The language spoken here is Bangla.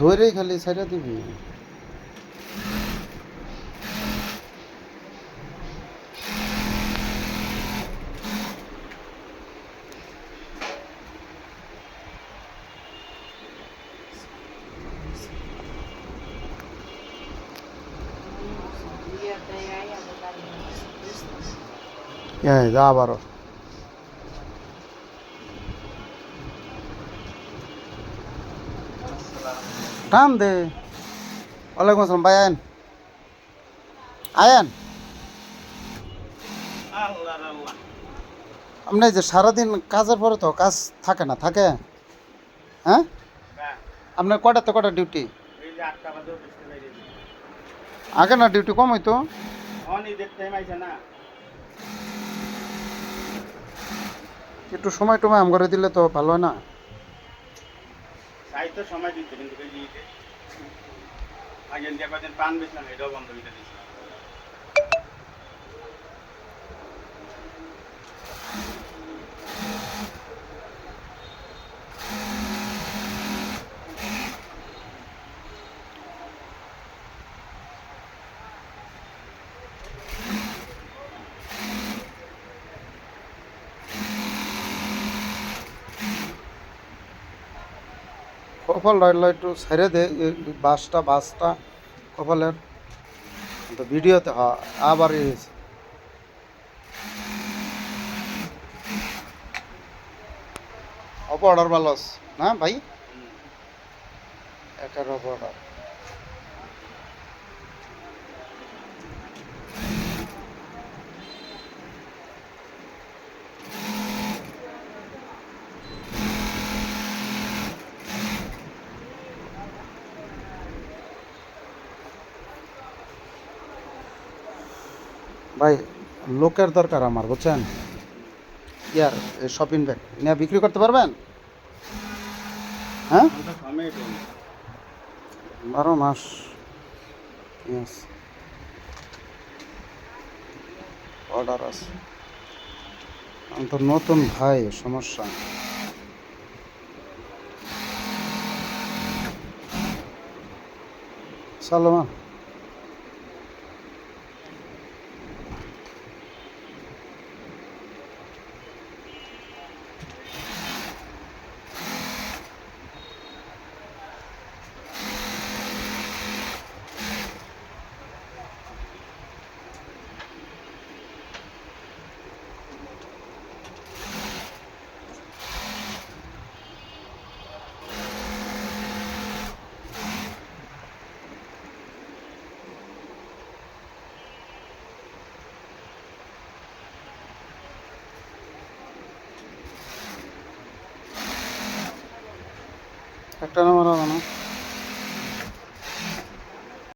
ধরেই খালি ছাইড়া দিবি। যা আবারও টান দে। ওয়ালাইকুম আসসালাম ভাই, আয়েন আয়েন। আপনি যে সারাদিন কাজের পরে তো কাজ থাকে না, থাকে? হ্যাঁ, আপনার কটাতে কটা ডিউটি? আগে না ডিউটি কম হইতো? একটু সময় টময় আম করে দিলে তো ভালো হয় না? সময় দিতে কিন্তু আগে যে কদিন পান বেচলাম এটাও বন্ধ করে দিয়েছিলাম। কপাল রইল একটু ছেড়ে দে, বাসটা বাসটা কপালের তো ভিডিওতে আবার অর্ডার ভালো না ভাই? এটার অর্ডার ভাই, লোকের দরকার আমার, বুঝছেন? ইয়ার শপিং ব্যাগ নিয়ে বিক্রি করতে পারবেন? হ্যাঁ, 12 মাস। ইয়েস, অর্ডার আছে। আমি তো নতুন ভাই, সমস্যা। সালমান, একটা নাম্বার হবে না?